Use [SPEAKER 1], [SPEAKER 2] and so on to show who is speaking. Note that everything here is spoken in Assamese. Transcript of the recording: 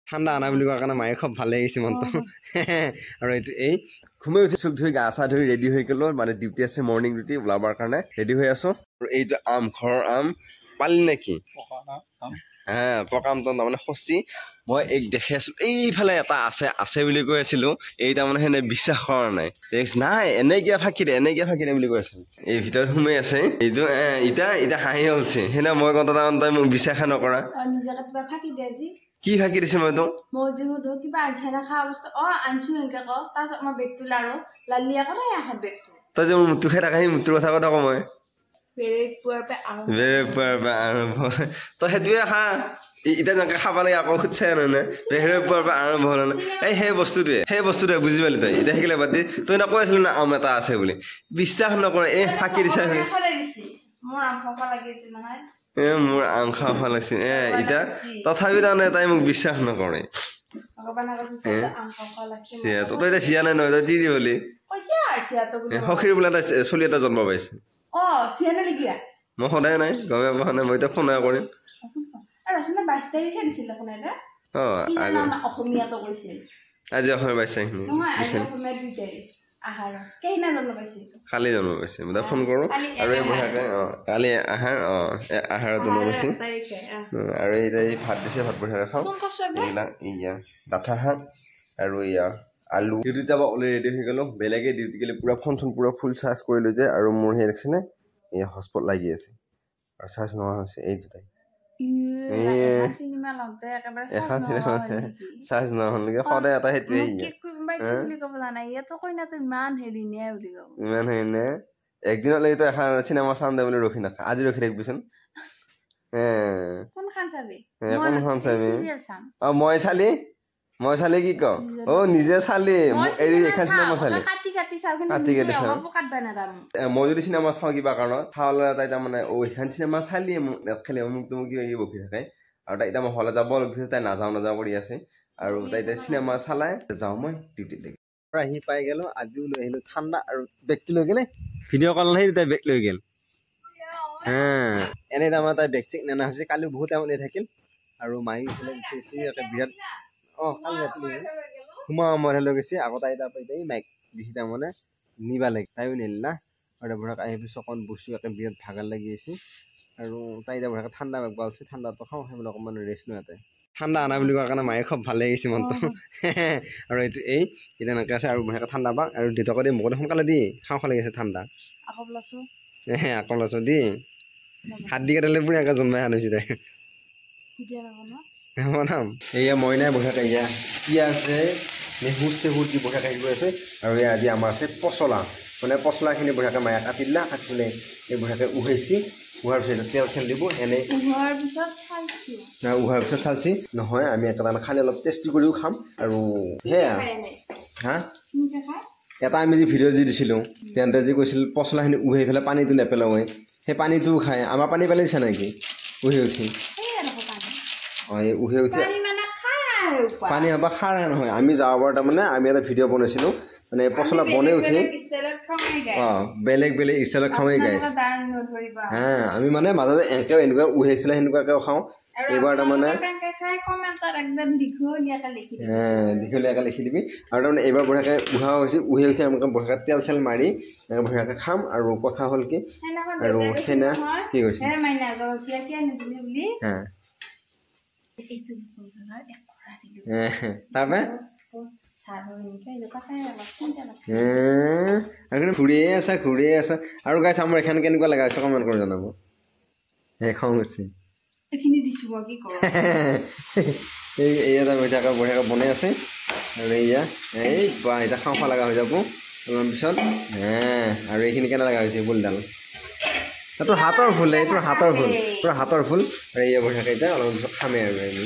[SPEAKER 1] ঠাণ্ডা আনা বুলি কোৱাৰ কাৰণে মায়ে খুব ভাল লাগিছে মনটো আৰু এইটো এই ঘুমাই উঠি চুক ধুই গা চা ধুই ৰেডি হৈ গ'লো মানে ডিউটি আছে মৰ্ণিং ডিউটি ওলাবৰ কাৰণে ৰেডি হৈ আছো আৰু এইটো আম ঘৰৰ আম পালি নেকি পকা আমটো তাৰমানে খচি মই এক দেখি আছো এইফালে এটা আছে বুলি কৈ আছিলো এই তাৰমানে সেনে বিশ্বাস কৰা নাই নাই এনেকিয়া ফাঁকিৰে বুলি কৈ আছিলো এই ভিতৰত সোমাই আছে এইটো এতিয়া হাঁহি হলছে সেনে মই কথা তাৰমানে তই মোক বিশ্বাসে নকৰা কি ফাঁকি দিছে মই তোক তই যে মোৰ মুটু খাই থাকা সেই মুটুৰ কথা কথা কওঁ মই তই সেইটোৱে খা এতিয়া যেনেকে খাব লাগে আকৌ খুদছে নহয় বেহেৰে পোৱাৰ পৰা আৰম্ভ হল এই সেই বস্তুটোৱে বুজি পালি তই এতিয়া শিকিলে বাদ দি তই না কৈ আছিলি না আম এটা আছে বুলি বিশ্বাস নকৰে এই ফাঁকি দিছা মোৰ আম খাব লাগিছে এতিয়া তথাপি তাৰমানে তাই মোক বিশ্বাস নকৰে তই এতিয়া চিয়া নাই নহয় তই তিৰি হলি সখীৰ বোলে এটা চলি এটা জন্ম পাইছে মই সদায় নাই গমে পোৱা নাই মই এতিয়া ফোন কৰিম আজি অসমীয়া ২২ কালি জন্ম পাইছে মই ফোন কৰো আৰু এই বঢ়িয়াকে কালি আহাৰ জন্ম পাইছে আৰু এই ভাত দিছে ভাত বঢ়িয়াকে খাওঁ এইবিলাক ডাঠা শাক আৰু আলু ডিউটিত যাব অলৰেডি ৰেডি হৈ গ'লো বেলেগে ডিউটি গ'লে পুৰা ফোন চোন পুৰা ফুল চাৰ্জ কৰি লৈ যায় আৰু মোৰ সেই দেখিছেনে এই হটস্পট লাগি আছে আৰু চাৰ্জ নোহোৱা হৈছে এই দুটাই চাৰ্জ নহ'লগে সদায় এটা সেইটোৱে ইমান হেৰি নে একদিনলৈ তো এখন চিনেমা চাম দে বুলি ৰখি নাখা আজি ৰখি থাকিবিচোন কোনখন চাবি মই চালি কি ক নিজে চালি এৰি এখন চিনেমা চালি মই যদি চিনেমা চাওঁ কিবা কাৰণত চাবলৈ তাই তাৰমানে এইখন চিনেমা চালি মোক খালি অমুক তমুক কিবা কিবি বকি থাকে আৰু তাই এতিয়া মই হলে যাব লাগিছে তাই নাযাওঁ কৰি আছে আৰু তাই এতিয়া চিনেমা চালাই যাওঁ মই ডিউটিত লাগি আহি পাই গেলো আজিও লৈ আহিলো ঠাণ্ডা আৰু বেগটো লৈ গেলে ভিডিঅ' কল সেই তাই বেগ লৈ গেল এনেই তাৰমানে তাই বেগ চেক নানা হৈছে কালিও বহুত টাইম উলিয়াই থাকিল আৰু মায়ে বিৰাট কালি ৰাতি সোমোৱা লৈ গৈছে আকৌ তাই তাৰপৰা মাইক দিছে তাৰমানে নিবা লাগে তাইও নিল না আৰু বঢ়াক আহি পিছত অকণ বস্তু বিৰাট ভাগাৰ লাগি আছে আৰু তাই এতিয়া বঢ়াকে ঠাণ্ডা বেগ পালছে ঠাণ্ডাটো খাওঁ সেইবিলাক অকণমান ৰেষ্ট লওঁ ইয়াতে ঠাণ্ডা আনা বুলি কোৱাৰ কাৰণে মায়ে খুব ভাল লাগিছে মনটো আৰু এইটো এতিয়া এনেকৈ আছে আৰু বঢ়িয়াকৈ ঠাণ্ডা পাক আৰু দেউতাকে দি মোক সোনকালে দি খাওঁ লাগি আছে ঠাণ্ডা আকৌ লৈছো দি হাত দি কাটিলে বুঢ়িয়াকৈ জন্মাই আনিছে তাই বনাম এয়া মইনাই বঢ়িয়াকৈ কি আছে চেহুৰ দি বঢ়িয়াকৈ গৈ আছে আৰু আজি আমাৰ আছে পচলা মানে পচলাখিনি বঢ়িয়াকৈ মায়ে কাটি দিলা কাটি পেলাই এই বঢ়িয়াকৈ উহাইছি উহাৰ পিছত তেল চেল দিব এনেই উহাৰ পিছত চালছি নহয় আমি এটা খালি অলপ টেষ্টি কৰিও খাম আৰু সেয়া এটা আমি যি ভিডিঅ' যি দিছিলোঁ তেন্তে যি কৈছিল পচলাখিনি উহাই পেলাই পানীটো নেপেলাওৱে সেই পানীটোও খায় আমাৰ পানী পেলাইছে নেকি উহি উঠি এই উহি উঠি পানী হবা খাৰ নহয় আমি যাবৰ তাৰমানে আমি এটা ভিডিঅ' বনাইছিলোঁ মানে পচলা বনাই উঠি বেলেগ ষ্টাইলত খাওঁৱেই গাইছ আমি মানে মাজতে এনেকুৱা উহাই পেলাই সেনেকুৱাকৈ খাওঁ এইবাৰ তাৰমানে দীঘলীয়াকৈ লিখি দিবি আৰু তাৰমানে এইবাৰ বঢ়িয়াকৈ উহা হৈছে উহি উঠি আমি বঢ়িয়াকৈ তেল চেল মাৰি বঢ়িয়াকৈ খাম আৰু কথা হ'ল কি আৰু সেইনা কি কৈছে তাৰপৰা ঘূৰিয়ে আছা আৰু গাইছ আমাৰ এখন কেনেকুৱা লগা হৈছে কমেণ্ট কৰি জনাব খং উঠছে এয়া মিঠাকৈ বঢ়িয়াকৈ বনাই আছে আৰু এয়া এতিয়া খাওঁ লগা হৈ যাব অলপমান পিছত আৰু এইখিনি কেনে লগা হৈছে ফুলডাল তোৰ হাতৰ ফুল তোৰ হাতৰ ফুল আৰু এয়া বঢ়িয়াকৈ এতিয়া অলপমান পিছত খামেই আৰু আমি